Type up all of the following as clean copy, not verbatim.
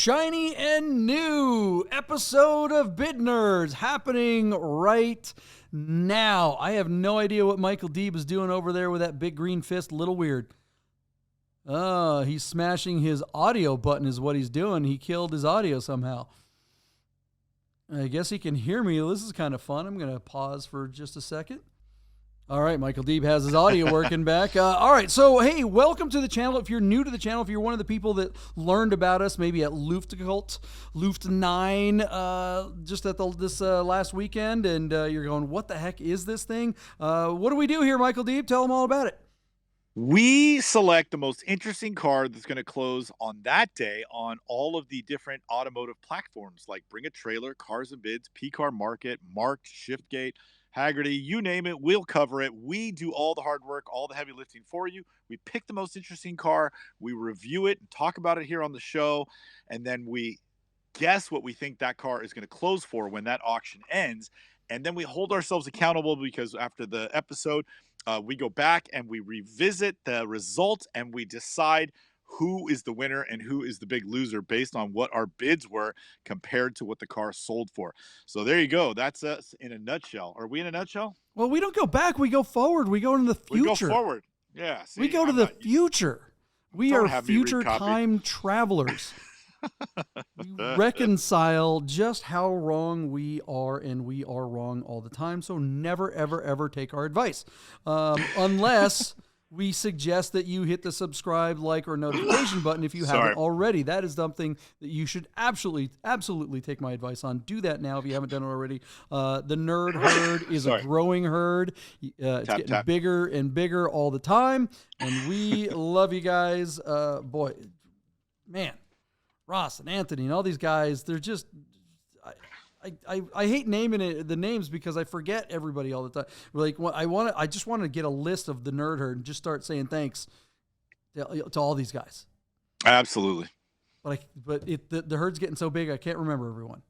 shiny and new episode of Bid Nerds happening right now. I have no idea what Michael Deeb is doing over there with that big green fist. Little weird. He's smashing his audio button is what he's doing. He killed his audio somehow. I guess he can hear me. This is kind of fun. I'm going to pause for just a second. All right, Michael Deeb has his audio working back. All right, so hey, welcome to the channel. If you're new to the channel, if you're one of the people that learned about us maybe at Luft 9, just at this last weekend, and you're going, what the heck is this thing? What do we do here, Michael Deeb? Tell them all about it. We select the most interesting car that's going to close on that day on all of the different automotive platforms like Bring a Trailer, Cars and Bids, P-Car Market, Marked, Shiftgate, Haggerty, you name it, we'll cover it. We do all the hard work, all the heavy lifting for you. We pick the most interesting car, we review it and talk about it here on the show, and then we guess what we think that car is going to close for when that auction ends. And then we hold ourselves accountable because after the episode, we go back and we revisit the results and we decide who is the winner and who is the big loser based on what our bids were compared to what the car sold for. So there you go. That's us in a nutshell. Are we in a nutshell? Well, we don't go back. We go forward. We go into the future. We go forward. Yeah. See, we go to the future. We are future time travelers. We reconcile just how wrong we are, and we are wrong all the time. So never, ever, ever take our advice. Unless we suggest that you hit the subscribe, like, or notification button if you haven't already. That is something that you should absolutely take my advice on. Do that now if you haven't done it already. The nerd herd is a growing herd. It's getting bigger and bigger all the time, and we love you guys. Boy, man, Ross and Anthony and all these guys, they're just... I hate naming the names because I forget everybody all the time. Like, I just want to get a list of the nerd herd and just start saying thanks to all these guys. Absolutely. But the herd's getting so big I can't remember everyone.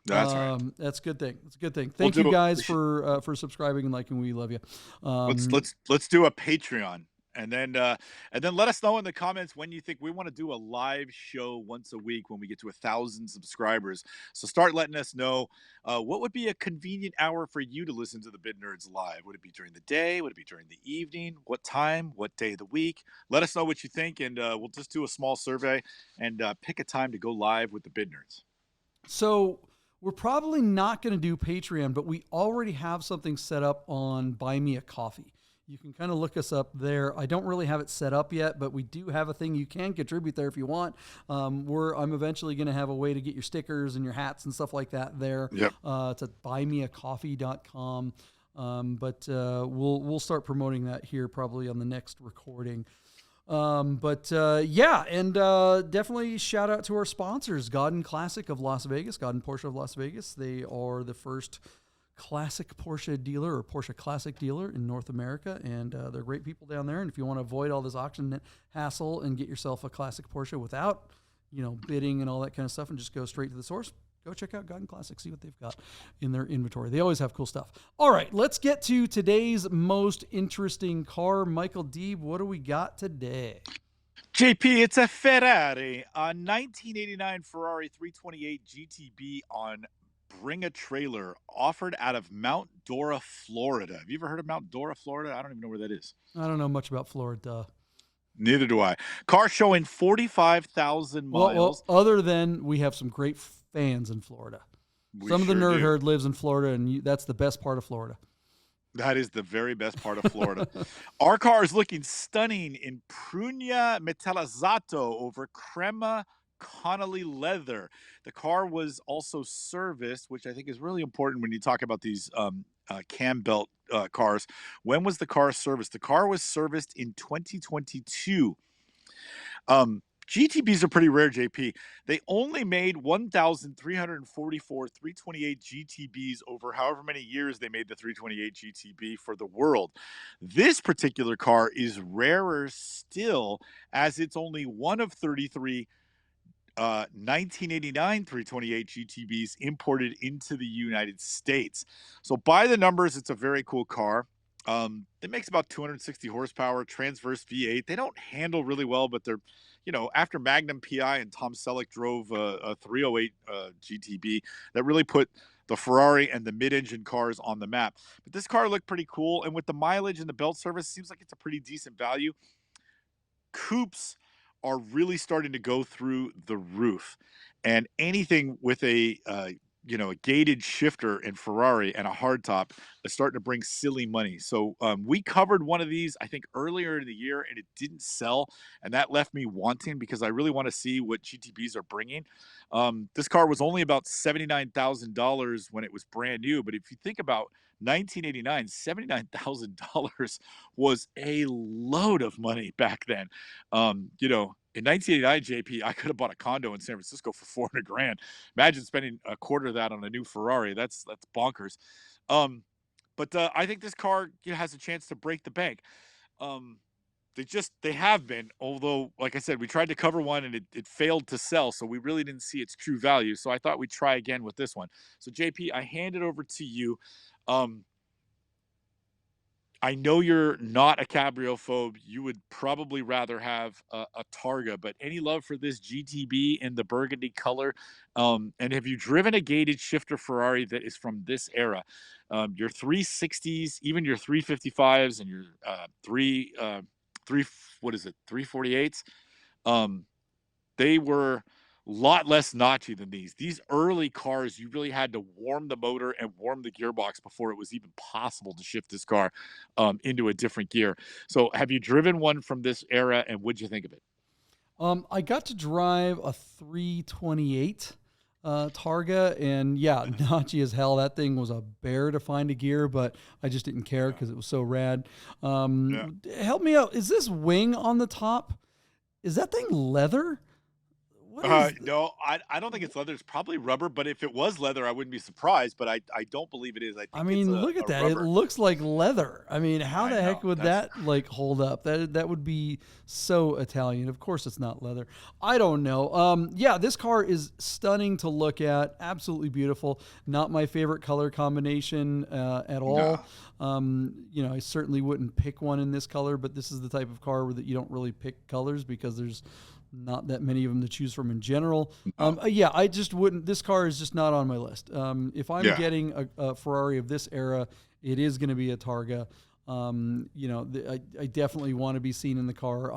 That's right. That's a good thing. It's a good thing. Thank you guys for subscribing and liking. We love you. Let's do a Patreon. And then let us know in the comments when you think we want to do a live show once a week when we get to 1,000 subscribers. So start letting us know what would be a convenient hour for you to listen to the Bid Nerds live. Would it be during the day? Would it be during the evening? What time? What day of the week? Let us know what you think, and we'll just do a small survey and pick a time to go live with the Bid Nerds. So we're probably not going to do Patreon, but we already have something set up on Buy Me a Coffee. You can kind of look us up there. I don't really have it set up yet, but we do have a thing. You can contribute there if you want. I'm eventually going to have a way to get your stickers and your hats and stuff like that there. Yep. It's at buymeacoffee.com. But we'll start promoting that here probably on the next recording. Yeah, and definitely shout out to our sponsors, Godden Classic of Las Vegas, Godden Porsche of Las Vegas. They are the first classic Porsche dealer or Porsche classic dealer in North America, and they're great people down there. And if you want to avoid all this auction hassle and get yourself a classic Porsche without, bidding and all that kind of stuff, and just go straight to the source, go check out Godden Classic, see what they've got in their inventory. They always have cool stuff. All right, let's get to today's most interesting car. Michael Deeb, what do we got today? JP, it's a Ferrari, a 1989 Ferrari 328 GTB on Bring a Trailer, offered out of Mount Dora, Florida. Have you ever heard of Mount Dora, Florida? I don't even know where that is. I don't know much about Florida. Neither do I. Car showing 45,000 miles. Well, other than we have some great fans in Florida. Some of the nerd herd lives in Florida, and that's the best part of Florida. That is the very best part of Florida. Our car is looking stunning in Prugna Metallizzato over Crema Connolly leather. The car was also serviced, which I think is really important when you talk about these cam belt cars. When was the car serviced? The car was serviced in 2022. GTBs are pretty rare, JP. They only made 1,344 328 GTBs over however many years they made the 328 GTB for the world. This particular car is rarer still, as it's only one of 33 1989 328 GTBs imported into the United States. So by the numbers, it's a very cool car. It makes about 260 horsepower, transverse V8. They don't handle really well, but they're, after Magnum PI and Tom Selleck drove a 308 GTB, that really put the Ferrari and the mid-engine cars on the map. But this car looked pretty cool, and with the mileage and the belt service, seems like it's a pretty decent value. Coupes are really starting to go through the roof, and anything with a gated shifter in Ferrari and a hardtop is starting to bring silly money. So we covered one of these, I think, earlier in the year, and it didn't sell, and that left me wanting because I really want to see what GTBs are bringing. This car was only about $79,000 when it was brand new, but if you think about 1989, $79,000 was a load of money back then. In 1989, JP, I could have bought a condo in San Francisco for 400 grand. Imagine spending a quarter of that on a new Ferrari. That's bonkers. But I think this car has a chance to break the bank. Um, they have been, although, like I said, we tried to cover one and it failed to sell, so we really didn't see its true value. So I thought we'd try again with this one. So JP, I hand it over to you. Um, I know you're not a cabrio phobe. You would probably rather have a Targa, but any love for this GTB in the burgundy color? And have you driven a gated shifter Ferrari that is from this era? Your 360s, even your 355s, and your what is it, 348s? They were a lot less notchy than these. These early cars, you really had to warm the motor and warm the gearbox before it was even possible to shift this car into a different gear. So have you driven one from this era, and what'd you think of it? I got to drive a 328 Targa, and yeah, notchy as hell. That thing was a bear to find a gear, but I just didn't care because it was so rad. Help me out. Is this wing on the top? Is that thing leather? No, I don't think it's leather. It's probably rubber, but if it was leather, I wouldn't be surprised, but I don't believe it is. I think it's look at that. rubber. It looks like leather. I mean, how the heck would that's that like hold up? That would be so Italian. Of course it's not leather. I don't know. Yeah, this car is stunning to look at. Absolutely beautiful. Not my favorite color combination at all. I certainly wouldn't pick one in this color, but this is the type of car that you don't really pick colors because there's not that many of them to choose from in general. Yeah, I just wouldn't. This car is just not on my list. If I'm getting a Ferrari of this era, it is going to be a Targa. I definitely want to be seen in the car.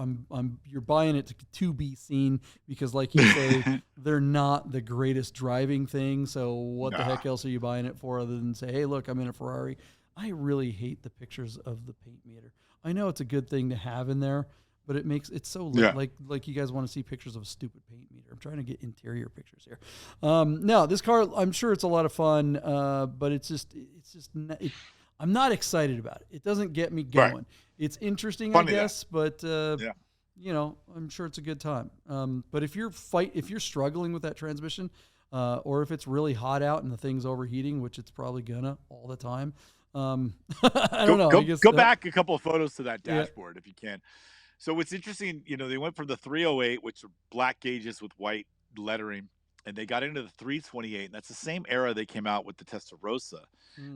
You're buying it to be seen because, like you say, they're not the greatest driving thing. So what the heck else are you buying it for other than say, hey, look, I'm in a Ferrari. I really hate the pictures of the paint meter. I know it's a good thing to have in there, but it makes it so like you guys want to see pictures of a stupid paint meter. I'm trying to get interior pictures here. No, this car, I'm sure it's a lot of fun, but I'm not excited about it. It doesn't get me going. Right. It's interesting, funny, I guess, but I'm sure it's a good time. But if you're struggling with that transmission, or if it's really hot out and the thing's overheating, which it's probably gonna all the time, I don't know. Go back a couple of photos to that dashboard if you can. So what's interesting, they went from the 308, which are black gauges with white lettering, and they got into the 328, and that's the same era they came out with the Testarossa.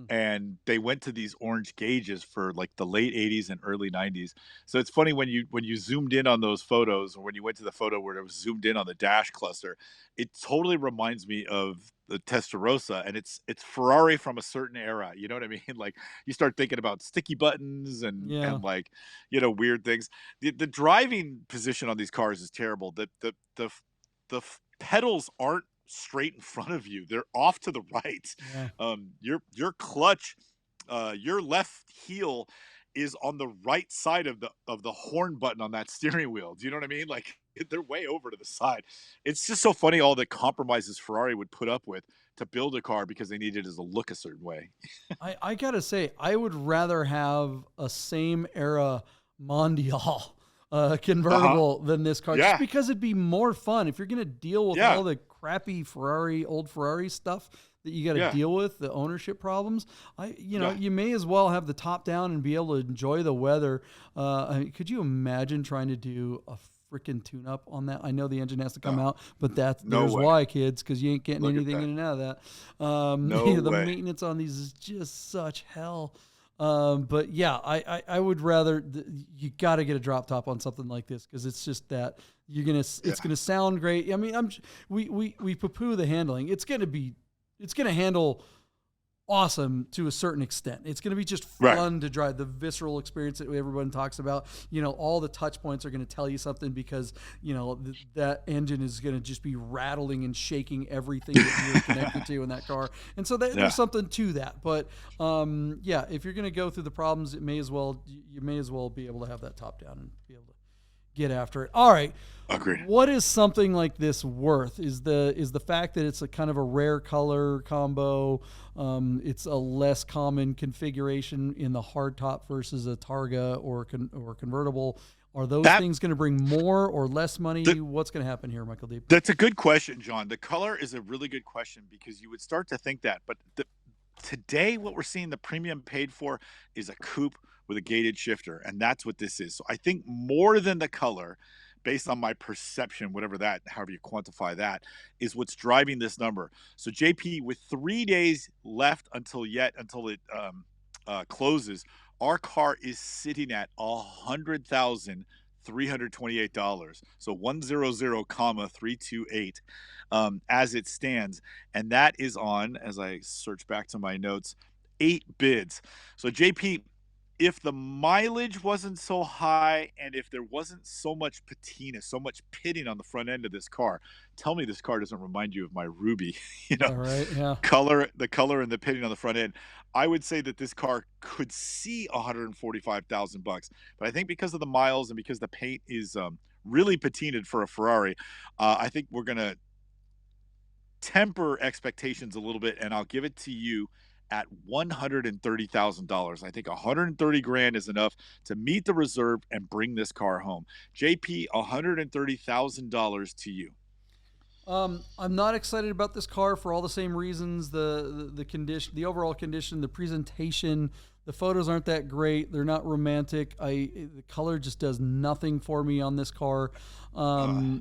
And they went to these orange gauges for like the late 80s and early 90s. So it's funny when you zoomed in on those photos, or when you went to the photo where it was zoomed in on the dash cluster, it totally reminds me of the Testarossa, and it's Ferrari from a certain era. You know what I mean? Like you start thinking about sticky buttons and like, weird things. The driving position on these cars is terrible. The pedals aren't straight in front of you. They're off to the right. Your clutch, your left heel is on the right side of the horn button on that steering wheel. Do you know what I mean? Like they're way over to the side. It's just so funny all the compromises Ferrari would put up with to build a car because they needed it to look a certain way. I gotta say, I would rather have a same era Mondial convertible than this car, just because it'd be more fun. If you're gonna deal with all the crappy old Ferrari stuff that you got to deal with, the ownership problems, you may as well have the top down and be able to enjoy the weather. Could you imagine trying to do a freaking tune up on that? I know the engine has to come out, but there's why, kids, because you ain't getting anything in and out of that. The maintenance on these is just such hell. But yeah, I would rather you got to get a drop top on something like this because it's just that it's gonna sound great. I mean, we poo-poo the handling. It's gonna handle awesome to a certain extent. It's going to be just fun to drive, the visceral experience that everyone talks about. All the touch points are going to tell you something because, that engine is going to just be rattling and shaking everything that you're connected to in that car. And so there's something to that. But if you're going to go through the problems, you may as well be able to have that top down and be able to get after it. All right. Agreed. What is something like this worth? Is the fact that it's a kind of a rare color combo? It's a less common configuration in the hardtop versus a Targa or convertible. Are those things going to bring more or less money? What's going to happen here, Michael Deep? That's a good question, John. The color is a really good question because you would start to think that, but today what we're seeing the premium paid for is a coupe with a gated shifter, and that's what this is. So I think more than the color, based on my perception, however you quantify that, is what's driving this number. So JP, with 3 days left until it closes, our car is sitting at $100,328. So 100,328 as it stands, and that is on, as I search back to my notes, 8 bids. So JP, if the mileage wasn't so high and if there wasn't so much patina, so much pitting on the front end of this car, tell me this car doesn't remind you of my Ruby, All right, yeah. the color and the pitting on the front end. I would say that this car could see $145,000, but I think because of the miles and because the paint is really patinaed for a Ferrari, I think we're going to temper expectations a little bit, and I'll give it to you at $130,000. I think 130 grand is enough to meet the reserve and bring this car home. JP, $130,000 to you. I'm not excited about this car for all the same reasons. The condition, the overall condition, the presentation, the photos aren't that great. They're not romantic. The color just does nothing for me on this car. I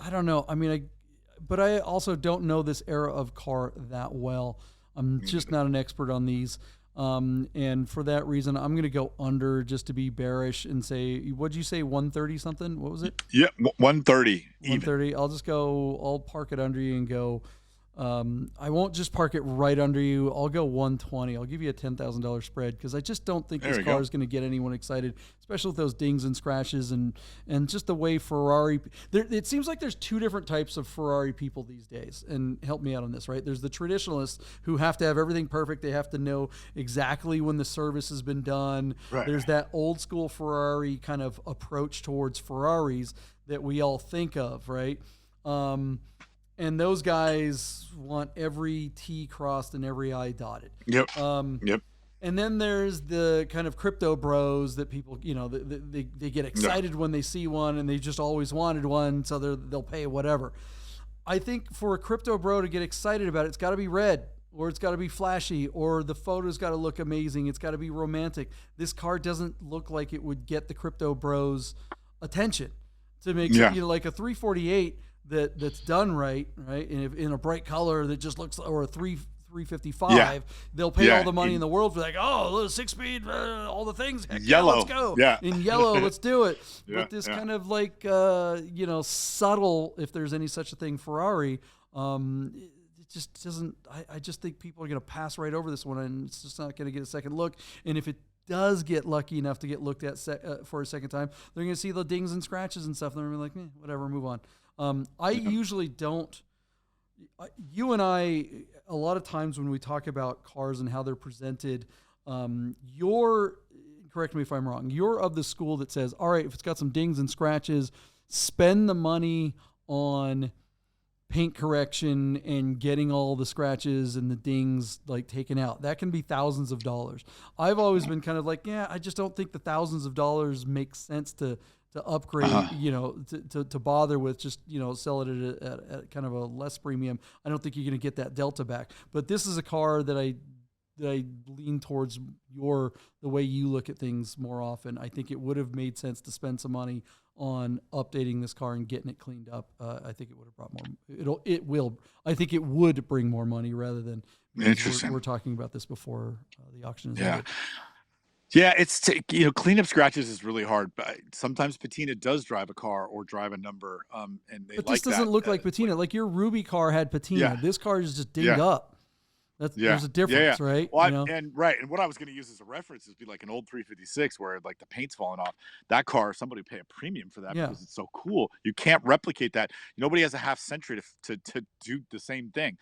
don't know. I mean, but I also don't know this era of car that well. I'm just not an expert on these. And for that reason, I'm going to go under just to be bearish and say, what'd you say, 130 something? What was it? Yeah, 130. 130. I'll park it under you and go. I won't just park it right under you. I'll go 120. I'll give you a $10,000 spread because I just don't think this car is going to get anyone excited, especially with those dings and scratches and just the way Ferrari. It seems like there's two different types of Ferrari people these days. And help me out on this, right? There's the traditionalists who have to have everything perfect. They have to know exactly when the service has been done. Right. There's that old school Ferrari kind of approach towards Ferraris that we all think of, right? And those guys want every T crossed and every I dotted. Yep. Yep. And then there's the kind of crypto bros that people, they get excited when they see one and they just always wanted one, so they'll pay whatever. I think for a crypto bro to get excited about it, it's got to be red, or it's got to be flashy, or the photo's got to look amazing. It's got to be romantic. This car doesn't look like it would get the crypto bros attention to make like a 348. That's done right, and in a bright color that just looks, or a 355, they'll pay all the money in the world for, like, oh, 6-speed, all the things, heck yellow, let's go, in yellow, let's do it. But this kind of like, subtle, if there's any such a thing, Ferrari, it just doesn't. I just think people are going to pass right over this one, and it's just not going to get a second look. And if it does get lucky enough to get looked at for a second time, they're going to see the dings and scratches and stuff, and they're going to be like, whatever, move on. I usually don't. You and I, a lot of times when we talk about cars and how they're presented, correct me if I'm wrong, you're of the school that says, all right, if it's got some dings and scratches, spend the money on paint correction and getting all the scratches and the dings like taken out. That can be thousands of dollars. I've always been kind of like, I just don't think the thousands of dollars make sense to upgrade, to bother with, just, sell it at kind of a less premium. I don't think you're going to get that delta back. But this is a car that I lean towards the way you look at things more often. I think it would have made sense to spend some money on updating this car and getting it cleaned up, I think it would have brought more. I think it would bring more money rather than. Interesting. We're talking about this before the auction is ended. Yeah, cleanup scratches is really hard, but sometimes patina does drive a car or drive a number, and they. But this doesn't look like patina. Like your Ruby car had patina. This car is just dinged up. There's a difference, right? Well, and what I was going to use as a reference is be like an old 356 where like the paint's falling off. That car, somebody would pay a premium for that because it's so cool. You can't replicate that. Nobody has a half century to do the same thing.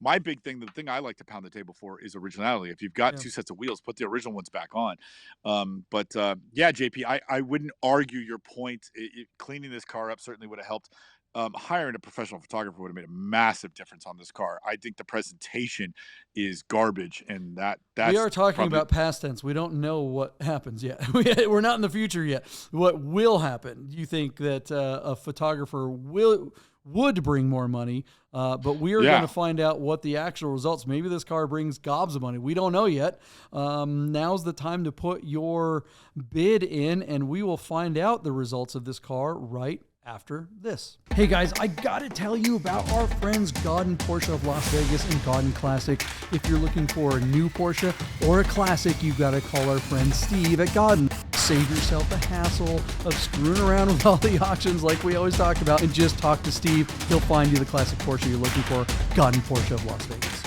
My big thing, the thing I like to pound the table for is originality. If you've got two sets of wheels, put the original ones back on. But JP, I wouldn't argue your point. Cleaning this car up certainly would have helped. Hiring a professional photographer would have made a massive difference on this car. I think the presentation is garbage, and that's we are talking about past tense. We don't know what happens yet. We're not in the future yet. What will happen? You think that a photographer would bring more money, but we are going to find out what the actual results. Maybe this car brings gobs of money. We don't know yet. Now's the time to put your bid in, and we will find out the results of this car right after this. Hey guys, I gotta tell you about our friends Godden Porsche of Las Vegas and Godden Classic. If you're looking for a new Porsche or a classic, you gotta call our friend Steve at Godden. Save yourself the hassle of screwing around with all the auctions like we always talk about, and just talk to Steve. He'll find you the classic Porsche you're looking for. Godden Porsche of Las Vegas.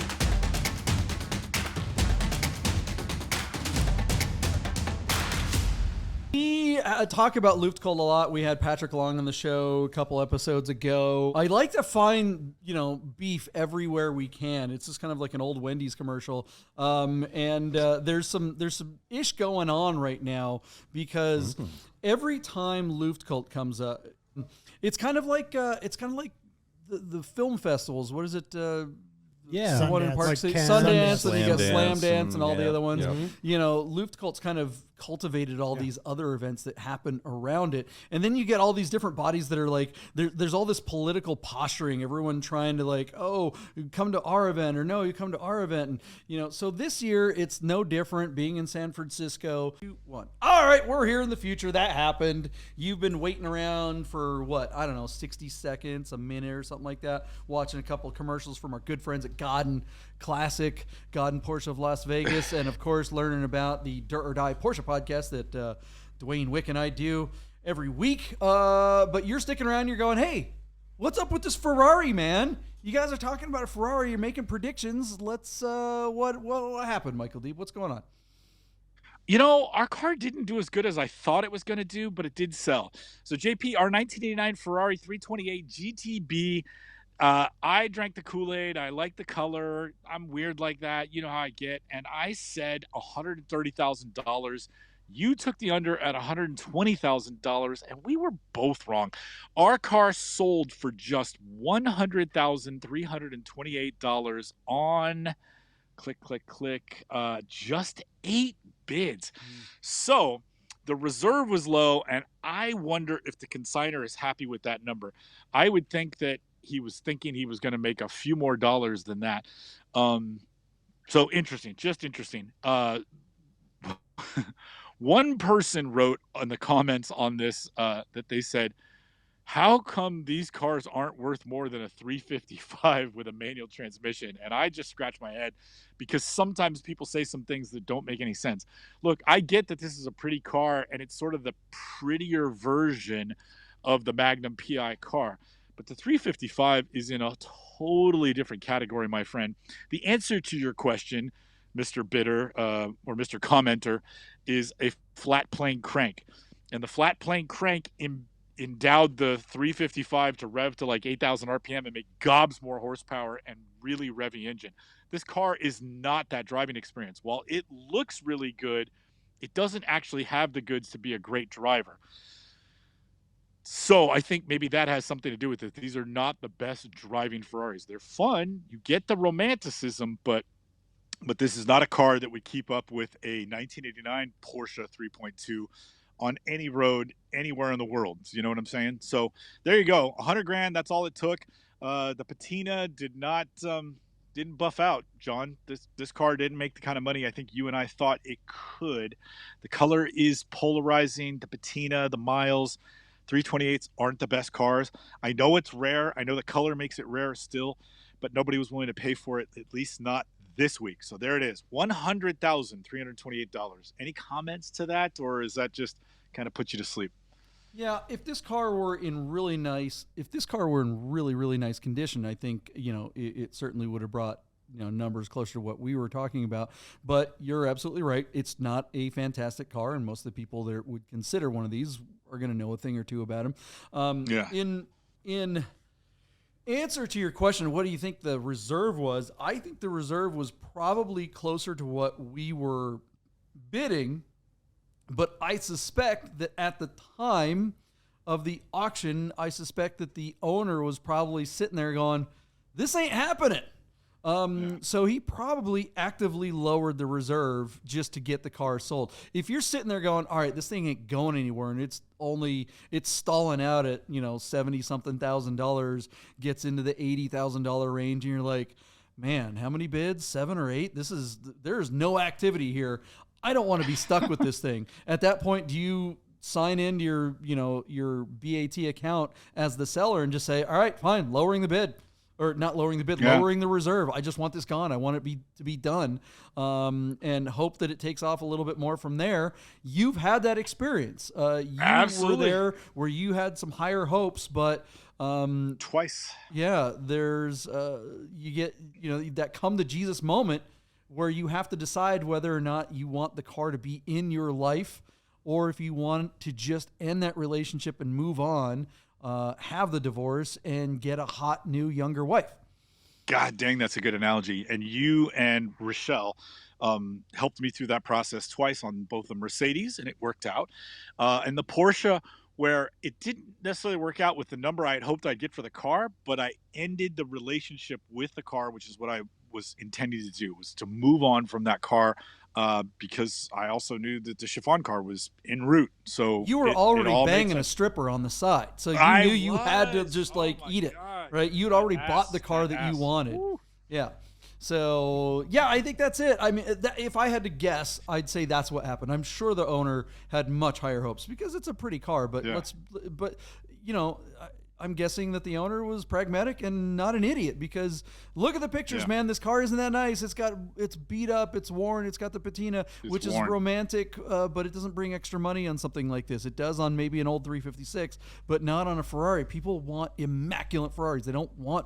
We talk about Luftgold a lot. We had Patrick Long on the show a couple episodes ago. I like to find, beef everywhere we can. It's just kind of like an old Wendy's commercial. And there's some ish going on right now because every time Luftgold comes up, it's kind of like the film festivals. What is it? Yeah, one in Park City, Sundance, and you got Slam Dance and all the other ones. Luftgold's kind of cultivated all these other events that happen around it, and then you get all these different bodies that are like there's all this political posturing, everyone trying to like, oh, you come to our event, or no, you come to our event, and so this year it's no different. Being in San Francisco, 2-1. All right, we're here in the future. That happened. You've been waiting around for what, I don't know, 60 seconds, a minute or something like that, watching a couple of commercials from our good friends at Godden Classic, Godden Porsche of Las Vegas, and of course learning about the Dirt or Die Porsche podcast that Dwayne Wick and I do every week. But you're sticking around, you're going, hey, what's up with this Ferrari, man? You guys are talking about a Ferrari, you're making predictions. Let's what happened, Michael Deeb? What's going on? Our car didn't do as good as I thought it was going to do, but it did sell. So JP, our 1989 Ferrari 328 GTB, I drank the Kool-Aid. I like the color. I'm weird like that. You know how I get. And I said $130,000. You took the under at $120,000, and we were both wrong. Our car sold for just $100,328 on click, just 8 bids. So the reserve was low, and I wonder if the consignor is happy with that number. I would think that he was thinking he was going to make a few more dollars than that. So interesting, just interesting. One person wrote in the comments on this that they said, how come these cars aren't worth more than a 355 with a manual transmission? And I just scratched my head because sometimes people say some things that don't make any sense. Look, I get that this is a pretty car and it's sort of the prettier version of the Magnum PI car. But the 355 is in a totally different category, my friend. The answer to your question, Mr. Bidder or Mr. Commenter, is a flat plane crank. And the flat plane crank endowed the 355 to rev to like 8,000 RPM and make gobs more horsepower and really revvy engine. This car is not that driving experience. While it looks really good, it doesn't actually have the goods to be a great driver. So I think maybe that has something to do with it. These are not the best driving Ferraris. They're fun. You get the romanticism, but this is not a car that would keep up with a 1989 Porsche 3.2 on any road anywhere in the world. You know what I'm saying? So there you go. $100,000. That's all it took. The patina did not didn't buff out, John. This car didn't make the kind of money I think you and I thought it could. The color is polarizing. The patina, the miles, 328s aren't the best cars. I know it's rare. I know the color makes it rare still, but nobody was willing to pay for it, at least not this week. So there it is, $100,328. Any comments to that, or is that just kind of put you to sleep? Yeah, if this car were in really nice condition, I think, it certainly would have brought, numbers closer to what we were talking about. But you're absolutely right. It's not a fantastic car, and most of the people that would consider one of these are going to know a thing or two about them. In answer to your question, what do you think the reserve was? I think the reserve was probably closer to what we were bidding. But I suspect that at the time of the auction, I suspect that the owner was probably sitting there going, this ain't happening. So he probably actively lowered the reserve just to get the car sold. If you're sitting there going, all right, this thing ain't going anywhere, and it's stalling out at, $70-something thousand, gets into the $80,000 range, and you're like, man, how many bids? 7 or 8? There's no activity here. I don't want to be stuck with this thing. At that point, do you sign into your BaT account as the seller and just say, all right, fine, lowering the bid, or not lowering the bid, lowering the reserve. I just want this gone. I want it to be done, and hope that it takes off a little bit more from there. You've had that experience. You Absolutely. were there where you had some higher hopes, but twice. Yeah, there's you get that come to Jesus moment where you have to decide whether or not you want the car to be in your life, or if you want to just end that relationship and move on, have the divorce, and get a hot, new, younger wife. God dang, that's a good analogy. And you and Rochelle helped me through that process twice on both the Mercedes, and it worked out. And the Porsche, where it didn't necessarily work out with the number I had hoped I'd get for the car, but I ended the relationship with the car, which is what I was intending to do, was to move on from that car, because I also knew that the chiffon car was en route. So you were already banging a stripper on the side, so you knew you had to just eat it, right? You'd already bought the car that you wanted. Woo. Yeah. So yeah, I think that's it. I mean, if I had to guess, I'd say that's what happened. I'm sure the owner had much higher hopes because it's a pretty car, but I'm guessing that the owner was pragmatic and not an idiot, because look at the pictures, man. This car isn't that nice. It's beat up, it's worn, it's got the patina, which is romantic, but it doesn't bring extra money on something like this. It does on maybe an old 356, but not on a Ferrari. People want immaculate Ferraris. They don't want,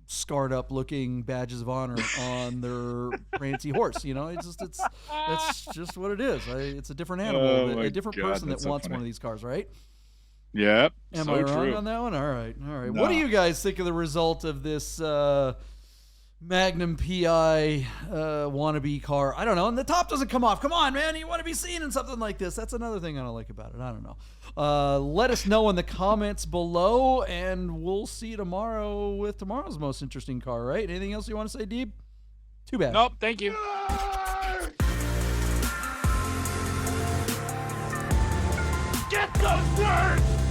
scarred up looking badges of honor on their prancy horse. That's just what it is. It's a different animal, a different person that wants one of these cars, right? Yep. Am I wrong on that one? All right. No. What do you guys think of the result of this Magnum PI wannabe car? I don't know. And the top doesn't come off. Come on, man. You want to be seen in something like this. That's another thing I don't like about it. I don't know. Let us know in the comments below, and we'll see you tomorrow with tomorrow's most interesting car, right? Anything else you want to say, Deeb? Too bad. Nope. Thank you. Get those words!